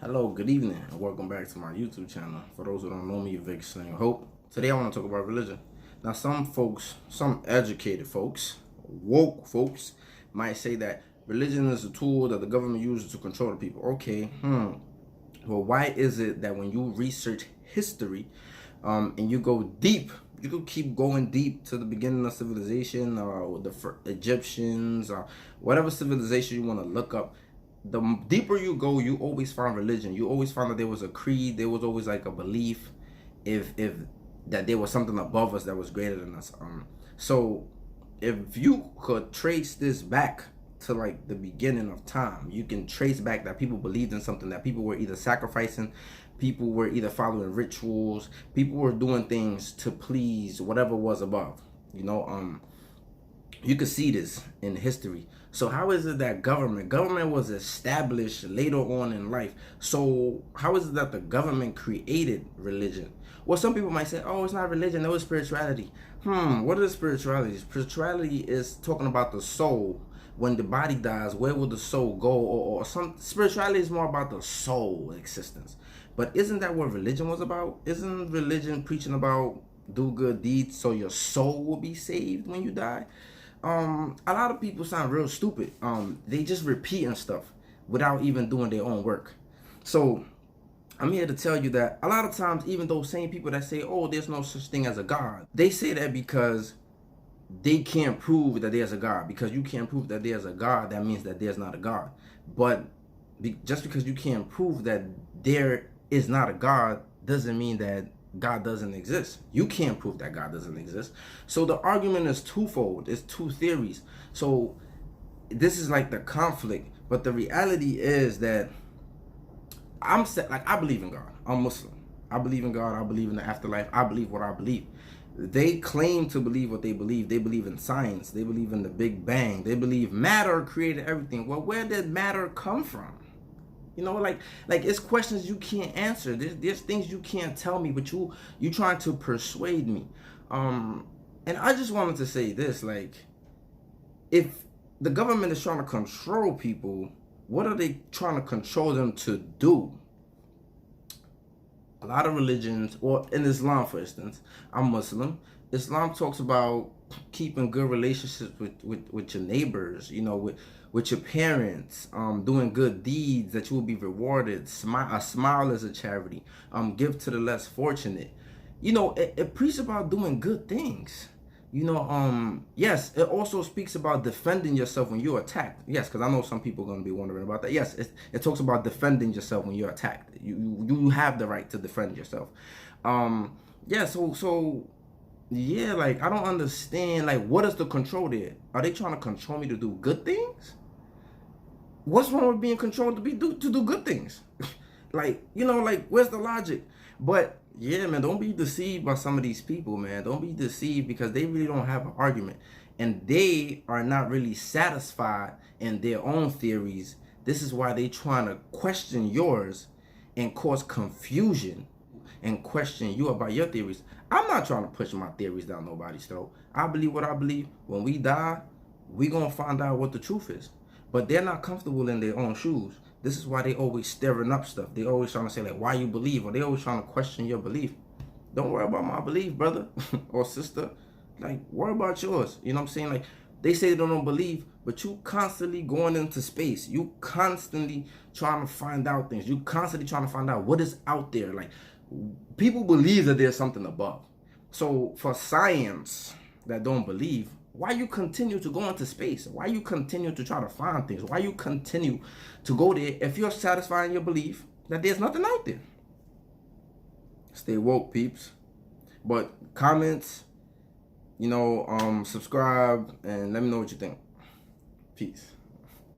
Hello, good evening, and welcome back to my YouTube channel. For those who don't know me, Vic Sling Hope. Today I want to talk about religion. Now, some folks, some educated folks, woke folks, might say that religion is a tool that the government uses to control the people. Okay, well, why is it that when you research history, and you go deep, you could keep going deep to the beginning of civilization, or the Egyptians, or whatever civilization you want to look up, the deeper you go, you always find religion. You always find that there was a creed. There was always like a belief, if that there was something above us that was greater than us. So if you could trace this back to like the beginning of time, you can trace back that people believed in something, that people were either sacrificing, people were either following rituals, people were doing things to please whatever was above. You could see this in history. So how is it that government was established later on in life? So how is it that the government created religion? Well, some people might say, oh, it's not religion, it was spirituality. What is spirituality? Spirituality is talking about the soul. When the body dies, where will the soul go? Or some spirituality is more about the soul existence. But isn't that what religion was about? Isn't religion preaching about do good deeds so your soul will be saved when you die? A lot of people sound real stupid. They just repeating stuff without even doing their own work. So I'm here to tell you that a lot of times, even those same people that say, oh, there's no such thing as a God, they say that because they can't prove that there's a God. Because you can't prove that there's a God, that means that there's not a God. But just because you can't prove that there is not a God doesn't mean that God doesn't exist. You can't prove that God doesn't exist. So the argument is twofold. It's two theories. So this is like the conflict. But the reality is that I believe in God. I'm Muslim. I believe in God. I believe in the afterlife. I believe what I believe. They claim to believe what they believe. They believe in science. They believe in the Big Bang. They believe matter created everything. Well, where did matter come from? Like it's questions you can't answer. There's things you can't tell me, but you trying to persuade me. And I just wanted to say this, like, if the government is trying to control people, what are they trying to control them to do? A lot of religions, or in Islam, for instance, I'm Muslim. Islam talks about keeping good relationships with your neighbors, with your parents, doing good deeds that you will be rewarded. A smile is a charity. Give to the less fortunate. It preaches about doing good things. Yes, it also speaks about defending yourself when you're attacked. Yes, because I know some people are going to be wondering about that. Yes, it talks about defending yourself when you're attacked. You have the right to defend yourself. Yeah, so yeah, like, I don't understand, like, what is the control there? Are they trying to control me to do good things? What's wrong with being controlled to do good things? Like, where's the logic? But yeah, man, don't be deceived by some of these people, man. Don't be deceived, because they really don't have an argument, and they are not really satisfied in their own theories. This is why they trying to question yours and cause confusion and question you about your theories. I'm not trying to push my theories down nobody's throat. I believe what I believe. When we die, we gonna find out what the truth is. But they're not comfortable in their own shoes. This is why they always stirring up stuff. They always trying to say, like, why you believe, or they always trying to question your belief. Don't worry about my belief, brother or sister. Like, worry about yours. You know what I'm saying? Like, they say they don't believe, but you constantly going into space. You constantly trying to find out things. You constantly trying to find out what is out there. Like, people believe that there's something above. So for science that don't believe, why you continue to go into space? Why you continue to try to find things? Why you continue to go there if you're satisfying your belief that there's nothing out there? Stay woke, peeps. But comments, subscribe, and let me know what you think. Peace.